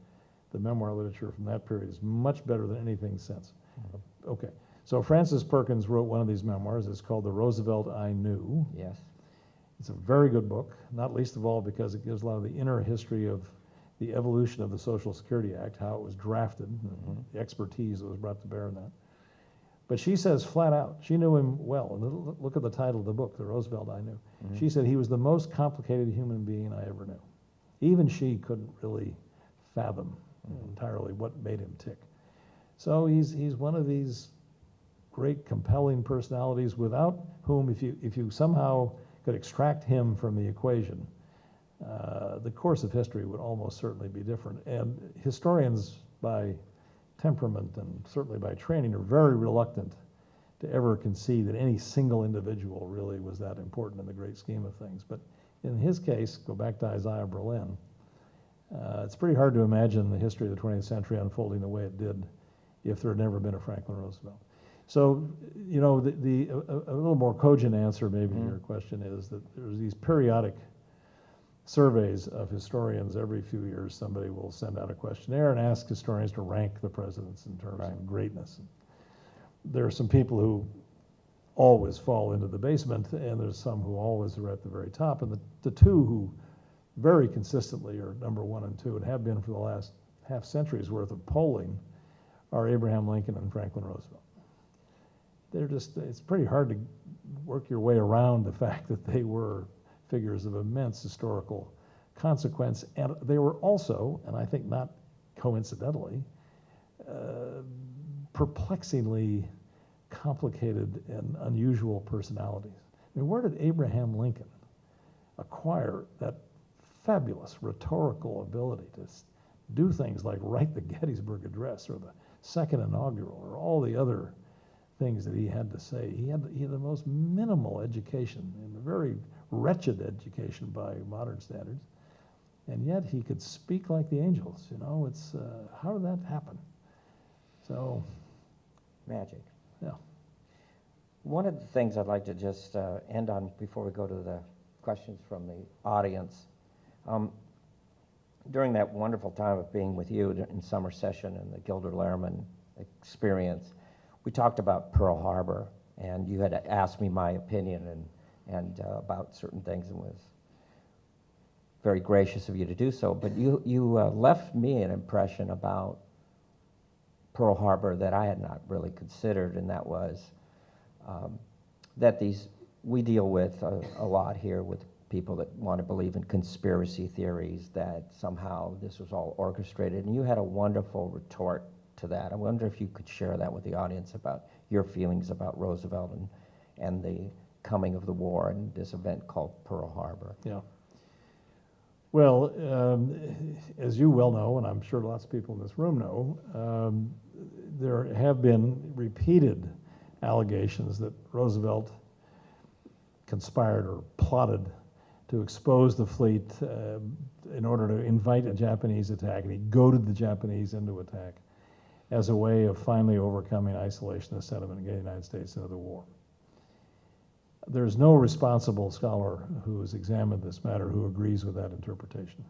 the memoir literature from that period is much better than anything since. Mm-hmm. Okay, so Francis Perkins wrote one of these memoirs. It's called The Roosevelt I Knew. Yes. It's a very good book, not least of all because it gives a lot of the inner history of the evolution of the Social Security Act, how it was drafted, mm-hmm. the expertise that was brought to bear in that. But she says flat out, she knew him well. And look at the title of the book, The Roosevelt I Knew. Mm-hmm. She said he was the most complicated human being I ever knew. Even she couldn't really fathom entirely what made him tick. So he's one of these great, compelling personalities without whom, if you somehow could extract him from the equation, the course of history would almost certainly be different. And historians, by temperament and certainly by training, are very reluctant to ever concede that any single individual really was that important in the great scheme of things. But in his case, go back to Isaiah Berlin, it's pretty hard to imagine the history of the 20th century unfolding the way it did if there had never been a Franklin Roosevelt. So, you know, a little more cogent answer maybe to your question is that there's these periodic surveys of historians. Every few years somebody will send out a questionnaire and ask historians to rank the presidents in terms of greatness. There are some people who always fall into the basement, and there's some who always are at the very top. And the two who very consistently are number 1 and 2 and have been for the last half century's worth of polling are Abraham Lincoln and Franklin Roosevelt. They're just, it's pretty hard to work your way around the fact that they were figures of immense historical consequence, and they were also, and I think not coincidentally, perplexingly complicated and unusual personalities. I mean, where did Abraham Lincoln acquire that fabulous rhetorical ability to do things like write the Gettysburg Address or the Second Inaugural or all the other things that he had to say? He had the most minimal education and a very wretched education by modern standards, and yet he could speak like the angels. You know, it's how did that happen? So, magic. Yeah. One of the things I'd like to just end on before we go to the questions from the audience. During that wonderful time of being with you in summer session and the Gilder Lehrman experience, we talked about Pearl Harbor, and you had asked me my opinion and about certain things, and was very gracious of you to do so. But you left me an impression about Pearl Harbor that I had not really considered, and that was that we deal with a lot here with people that want to believe in conspiracy theories, that somehow this was all orchestrated, and you had a wonderful retort to that. I wonder if you could share that with the audience about your feelings about Roosevelt and the coming of the war and this event called Pearl Harbor. Yeah. Well, as you well know, and I'm sure lots of people in this room know, there have been repeated allegations that Roosevelt conspired or plotted to expose the fleet in order to invite a Japanese attack, and he goaded the Japanese into attack as a way of finally overcoming isolationist sentiment and getting the United States into the war. There's no responsible scholar who has examined this matter who agrees with that interpretation.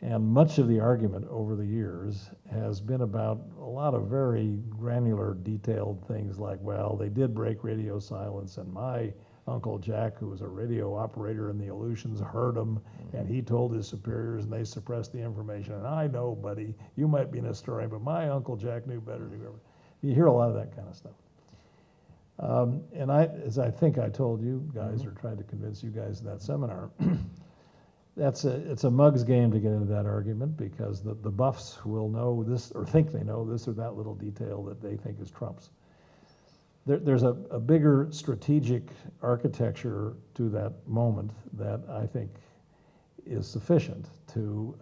And much of the argument over the years has been about a lot of very granular, detailed things like, well, they did break radio silence, and my Uncle Jack, who was a radio operator in the Aleutians, heard them, and he told his superiors, and they suppressed the information. And I know, buddy, you might be an historian, but my Uncle Jack knew better than whoever. You hear a lot of that kind of stuff. And as I think I told you guys, or tried to convince you guys in that seminar, it's a mug's game to get into that argument, because the buffs will know this, or think they know this or that little detail that they think is Trump's. There's a bigger strategic architecture to that moment that I think is sufficient to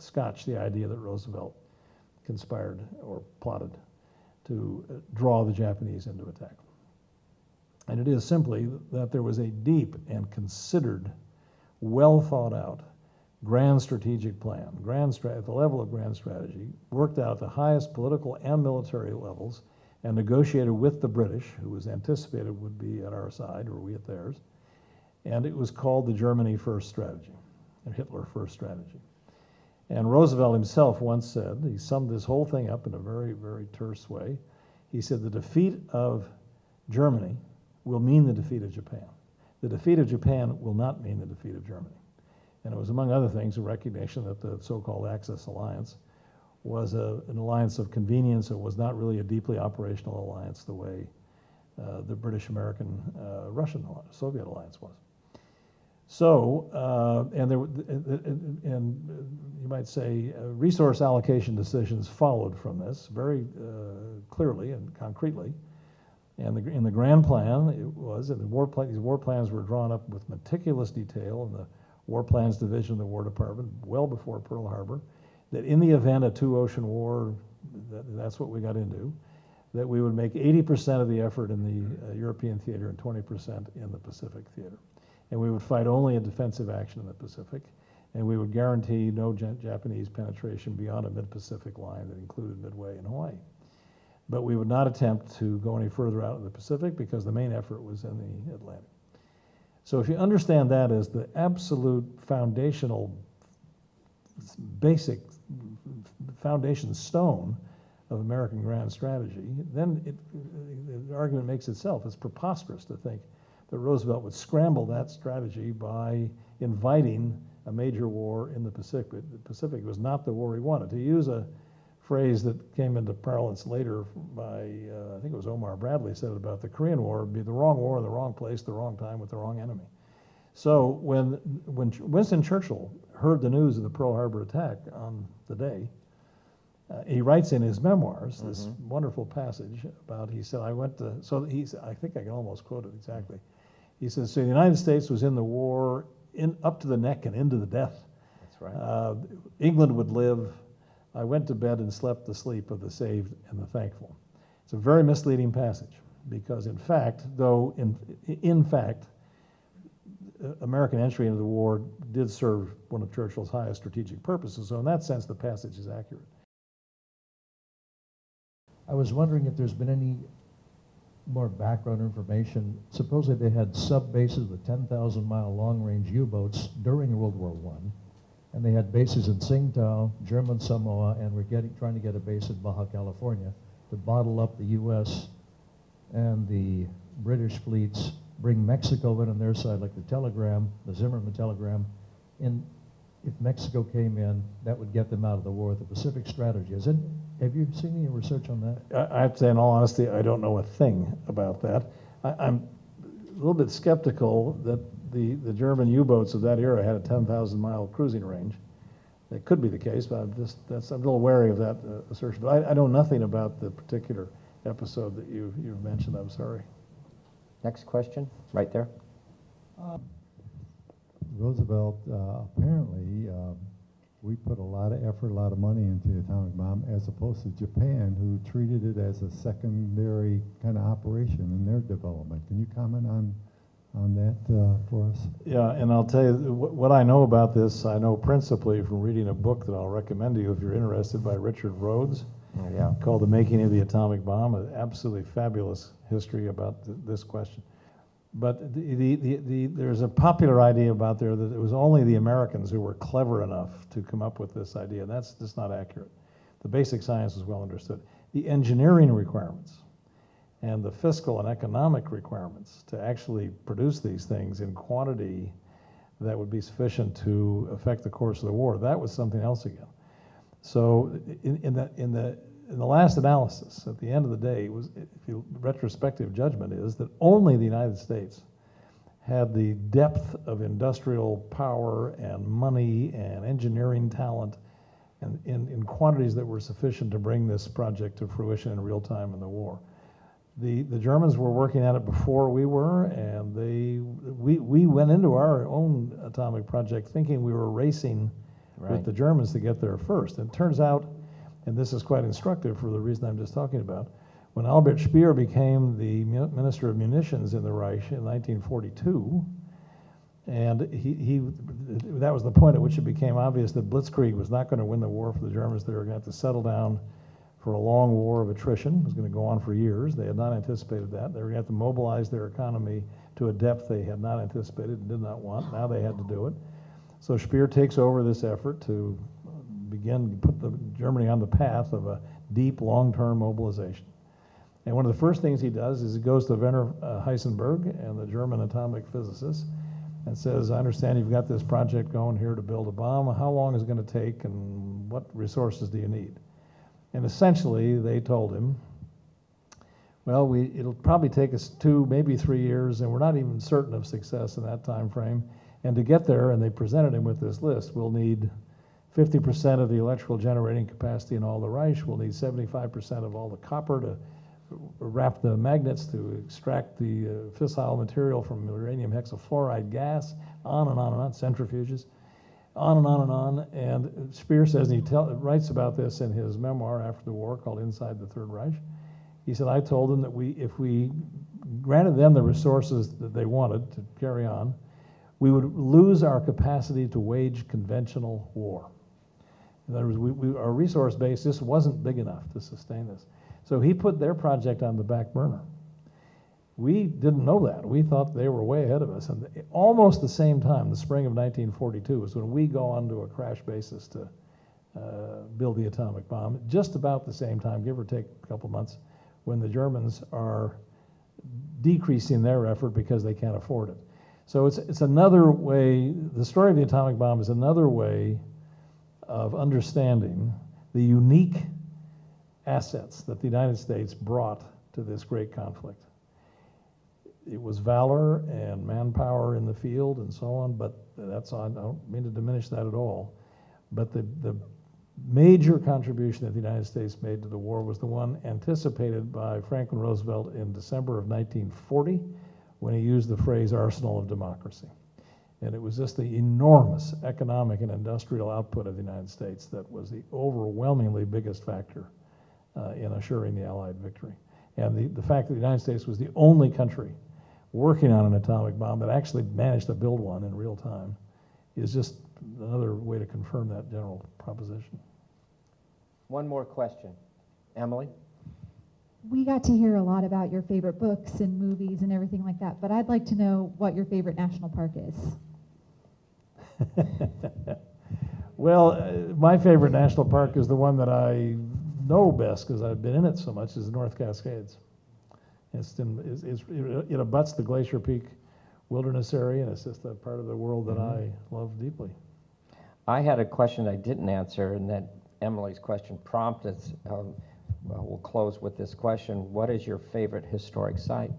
scotch the idea that Roosevelt conspired or plotted to draw the Japanese into attack. And it is simply that there was a deep and considered, well thought out, grand strategic plan, at the level of grand strategy, worked out at the highest political and military levels, and negotiated with the British, who was anticipated would be at our side, or we at theirs. And it was called the Germany First strategy, or Hitler First strategy. And Roosevelt himself once said, he summed this whole thing up in a very, very terse way. He said, the defeat of Germany will mean the defeat of Japan. The defeat of Japan will not mean the defeat of Germany. And it was, among other things, a recognition that the so-called Axis alliance was an alliance of convenience. It was not really a deeply operational alliance the way the British, American, Russian, Soviet alliance was. So, and you might say resource allocation decisions followed from this very clearly and concretely. And in the grand plan, it was, and these war plans were drawn up with meticulous detail in the War Plans Division of the War Department well before Pearl Harbor, that in the event of two-ocean war, that's what we got into, that we would make 80% of the effort in the European theater and 20% in the Pacific theater. And we would fight only a defensive action in the Pacific, and we would guarantee no Japanese penetration beyond a mid-Pacific line that included Midway and Hawaii. But we would not attempt to go any further out in the Pacific because the main effort was in the Atlantic. So if you understand that as the absolute foundational, basic foundation stone of American grand strategy, then the argument makes itself. It's preposterous to think that Roosevelt would scramble that strategy by inviting a major war in the Pacific. The Pacific was not the war he wanted. To use a phrase that came into parlance later by, I think it was Omar Bradley said it about the Korean War, would be the wrong war in the wrong place, the wrong time, with the wrong enemy. So when Winston Churchill heard the news of the Pearl Harbor attack on the day, he writes in his memoirs this wonderful passage about, he said, I think I can almost quote it exactly. He says, so the United States was in the war up to the neck and into the death. That's right. England would live. I went to bed and slept the sleep of the saved and the thankful. It's a very misleading passage because, in fact, American entry into the war did serve one of Churchill's highest strategic purposes. So in that sense, the passage is accurate. I was wondering if there's been any more background information. Supposedly they had sub-bases with 10,000-mile long-range U-boats during World War I. And they had bases in Tsingtao, German Samoa, and we're trying to get a base in Baja California to bottle up the U.S. and the British fleets bring Mexico in on their side, like the telegram, the Zimmerman telegram. And if Mexico came in, that would get them out of the war. The Pacific strategy. Have you seen any research on that? I have to say, in all honesty, I don't know a thing about that. I'm a little bit skeptical that the German U-boats of that era had a 10,000-mile cruising range. That could be the case, but I'm a little wary of that assertion. But I know nothing about the particular episode that you've mentioned. I'm sorry. Next question, right there. Roosevelt, apparently, we put a lot of effort, a lot of money into the atomic bomb, as opposed to Japan, who treated it as a secondary kind of operation in their development. Can you comment on that for us? Yeah, and I'll tell you, what I know about this, I know principally from reading a book that I'll recommend to you if you're interested, by Richard Rhodes, called The Making of the Atomic Bomb, an absolutely fabulous history about this question. But there's a popular idea about there that it was only the Americans who were clever enough to come up with this idea, and that's just not accurate. The basic science is well understood. The engineering requirements and the fiscal and economic requirements to actually produce these things in quantity that would be sufficient to affect the course of the war, that was something else again. So in the last analysis, at the end of the day, retrospective judgment is that only the United States had the depth of industrial power and money and engineering talent and in quantities that were sufficient to bring this project to fruition in real time in the war. The Germans were working at it before we were, and we went into our own atomic project thinking we were racing with the Germans to get there first. And it turns out, and this is quite instructive for the reason I'm just talking about, when Albert Speer became the Minister of Munitions in the Reich in 1942, and that was the point at which it became obvious that Blitzkrieg was not going to win the war for the Germans. They were going to have to settle down for a long war of attrition. It was going to go on for years. They had not anticipated that. They were going to have to mobilize their economy to a depth they had not anticipated and did not want. Now they had to do it. So Speer takes over this effort to put Germany on the path of a deep, long-term mobilization. And one of the first things he does is he goes to Werner Heisenberg and the German atomic physicists and says, I understand you've got this project going here to build a bomb. How long is it going to take, and what resources do you need? And essentially, they told him, well, it'll probably take us 2, maybe 3 years, and we're not even certain of success in that time frame. And to get there, and they presented him with this list, we'll need 50% of the electrical generating capacity in all the Reich. We'll need 75% of all the copper to wrap the magnets to extract the fissile material from uranium hexafluoride gas, on and on and on, centrifuges, on and on and on. And Speer says, and he writes about this in his memoir after the war called Inside the Third Reich. He said, I told them that if we granted them the resources that they wanted to carry on, we would lose our capacity to wage conventional war. In other words, our resource base just wasn't big enough to sustain this. So he put their project on the back burner. We didn't know that. We thought they were way ahead of us. And almost the same time, the spring of 1942, is when we go onto a crash basis to build the atomic bomb. Just about the same time, give or take a couple months, when the Germans are decreasing their effort because they can't afford it. So it's another way, the story of the atomic bomb is another way of understanding the unique assets that the United States brought to this great conflict. It was valor and manpower in the field and so on, but I don't mean to diminish that at all. But the major contribution that the United States made to the war was the one anticipated by Franklin Roosevelt in December of 1940, when he used the phrase arsenal of democracy. And it was just the enormous economic and industrial output of the United States that was the overwhelmingly biggest factor in assuring the Allied victory. And the fact that the United States was the only country working on an atomic bomb that actually managed to build one in real time is just another way to confirm that general proposition. One more question. Emily? We got to hear a lot about your favorite books and movies and everything like that, but I'd like to know what your favorite national park is. Well, my favorite national park is the one that I know best because I've been in it so much, is the North Cascades. It abuts the Glacier Peak Wilderness Area, and it's just a part of the world that I love deeply. I had a question I didn't answer, and that Emily's question prompted. Well, we'll close with this question. What is your favorite historic site?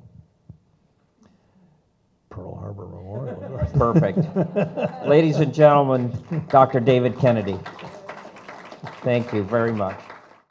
Pearl Harbor Memorial. Perfect. Ladies and gentlemen, Dr. David Kennedy. Thank you very much.